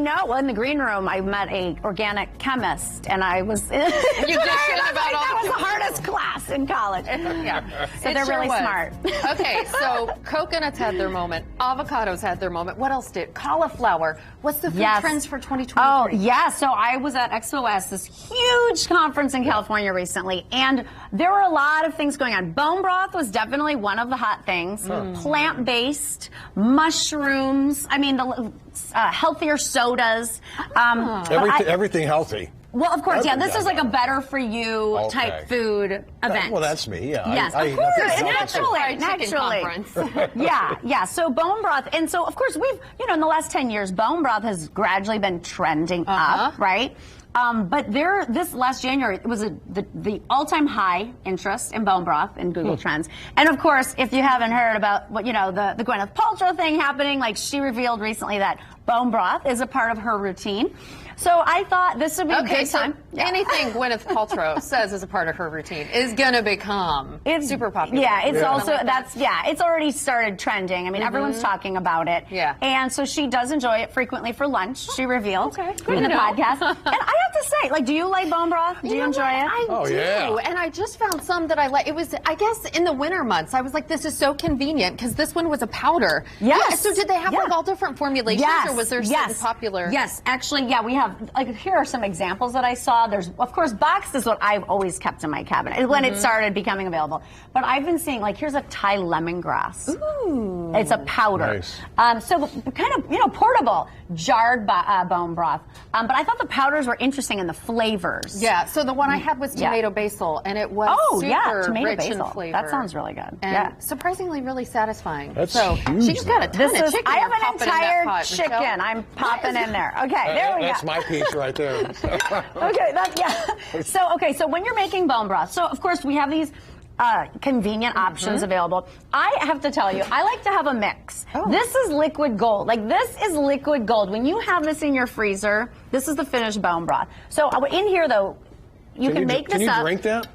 know. Well, in the green room, I met a organic chemist, and I was. You did shit about all that was the hardest class in college. Yeah, so they're really smart. Okay, so coconuts had their moment, avocados had their moment. What else did? Cauliflower. What's the food trends for 2023? Oh, yeah. So I was at Expo West, this huge conference in California recently, and there were a lot of things going on. Bone broth was definitely one of the hot things. Plant-based, mushrooms. I mean, the healthier sodas. Everything healthy. Well, of course, this is like a better for you type food event. Well, that's me, yeah. Yes, of course, naturally. Yeah. So bone broth, and so of course we've, in the last 10 years, bone broth has gradually been trending up, right? But this last January, it was the all-time high interest in bone broth in Google Trends. And of course, if you haven't heard about what, the Gwyneth Paltrow thing happening, like she revealed recently that bone broth is a part of her routine. So I thought this would be a good time. Anything Gwyneth Paltrow says is a part of her routine is going to become super popular. Yeah, it's also, it's already started trending. I mean, everyone's talking about it. Yeah. And so she does enjoy it frequently for lunch, she revealed in the podcast. And I have to say, do you like bone broth? Do you enjoy it? I do. Yeah. And I just found some that I like. It was, I guess, in the winter months, I was like, this is so convenient because this one was a powder. Yes. Yeah, so did they have like all different formulations or was there certain popular? Yes, actually, we have, here are some examples that I saw. There's, of course, boxed is what I've always kept in my cabinet when it started becoming available. But I've been seeing, here's a Thai lemongrass. Ooh. It's a powder. Nice. So kind of, portable, jarred bone broth. But I thought the powders were interesting in the flavors. Yeah, so the one I had was tomato basil, and it was super tomato rich basil. in flavor. That sounds really good. And surprisingly really satisfying. That's so huge, she's got a ton of chicken. I have an popping in that entire pot, chicken. Michelle. I'm popping in there. Okay, there we go. That's my piece right there. Okay, so when you're making bone broth, so of course we have these convenient options available. I have to tell you, I like to have a mix. This is liquid gold. This is liquid gold. When you have this in your freezer, this is the finished bone broth. So in here, though, you can make this up. Can you drink that?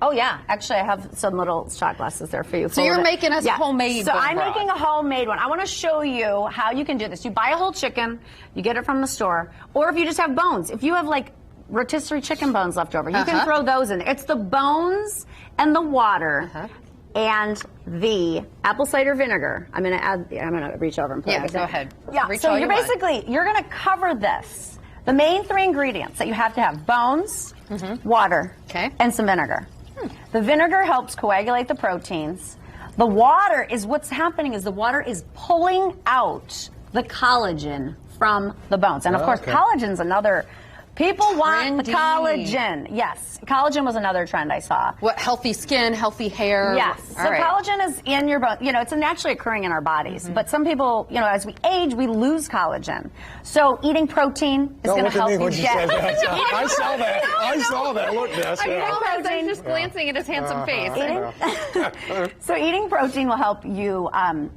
Oh, yeah. Actually, I have some little shot glasses there for you. So you're making us homemade bone broth. So I'm making a homemade one. I want to show you how you can do this. You buy a whole chicken, you get it from the store, or if you just have bones. If you have rotisserie chicken bones left over, you can throw those in there. It's the bones and the water and the apple cider vinegar. I'm gonna reach over and put it. Yeah, go ahead. Yeah, so you're gonna cover this. The main three ingredients that you have to have: bones, water, and some vinegar. The vinegar helps coagulate the proteins. The water is what's happening is the water is pulling out the collagen from the bones. And of course, collagen's another. People want the collagen. Yes. Collagen was another trend I saw. What, healthy skin, healthy hair? Yes. So collagen is in your bone. It's naturally occurring in our bodies. But some people, as we age, we lose collagen. So eating protein is going to help you get. I saw that. I saw that. Look, Ness. I'm just glancing at his handsome face. So eating protein will help you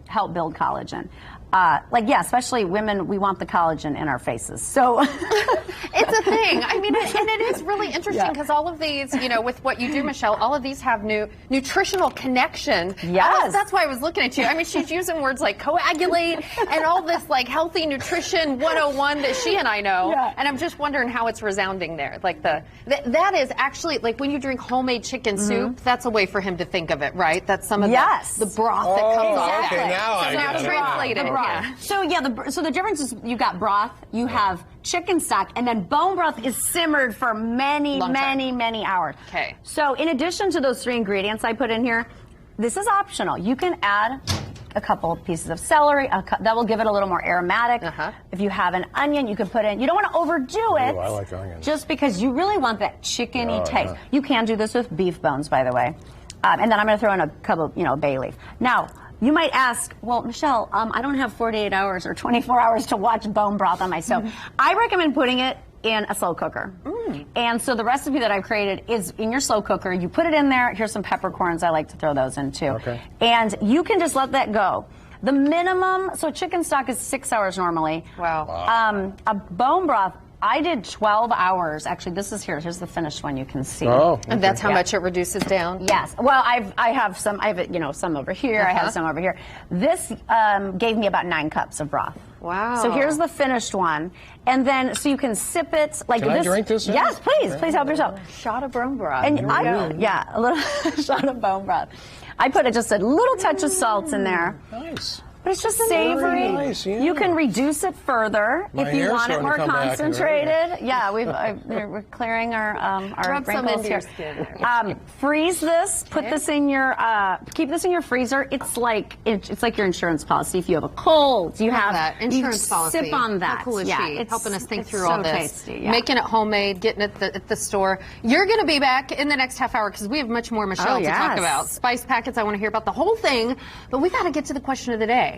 help build collagen. Especially women, we want the collagen in our faces. So it's a thing. I mean, and it is really interesting because all of these, with what you do, Michelle, all of these have nutritional connection. Yes. That's why I was looking at you. I mean, she's using words like coagulate and all this healthy nutrition 101 that she and I know. Yeah. And I'm just wondering how it's resounding there. That is actually, when you drink homemade chicken soup, that's a way for him to think of it, right? That's some of the broth that comes off. Okay, now translate it. Yeah. So the difference is you've got broth, you have chicken stock, and then bone broth is simmered for many hours. Okay. So in addition to those three ingredients I put in here, this is optional. You can add a couple of pieces of celery. That will give it a little more aromatic. If you have an onion, you can put in. You don't want to overdo it. Ooh, I like onions. Just because you really want that chickeny taste. You can do this with beef bones, by the way. And then I'm going to throw in a couple, bay leaf. Now, you might ask, well, Michelle, I don't have 48 hours or 24 hours to watch bone broth on my stove. I recommend putting it in a slow cooker. And so the recipe that I've created is in your slow cooker. You put it in there. Here's some peppercorns. I like to throw those in too. And you can just let that go. The minimum, so chicken stock is 6 hours normally. Wow. A bone broth, I did 12 hours. Actually, here's the finished one you can see. Oh, okay. And that's how much it reduces down? Yes. Well, I have some some over here. I have some over here. This gave me about 9 cups of broth. Wow. So here's the finished one. And then, so you can sip it like Can this. I drink this? Yes, please. Please help yourself. Shot of bone broth. And a little shot of bone broth. I put just a little touch of salt in there. Nice. But it's just savory. Nice, yeah. You can reduce it further My if you hair's want it starting to more come back concentrated. Yeah, we're clearing our Rub some wrinkles into here. your skin. Freeze this. Put this in your. Keep this in your freezer. It's like your insurance policy. If you have a cold, you have that insurance you policy. Sip on that. How cool is she? It's helping us think it's through so all this. Tasty, yeah. Making it homemade, getting it at the store. You're going to be back in the next half hour because we have much more, Michelle, to talk about. Spice packets. I want to hear about the whole thing, but we got to get to the question of the day.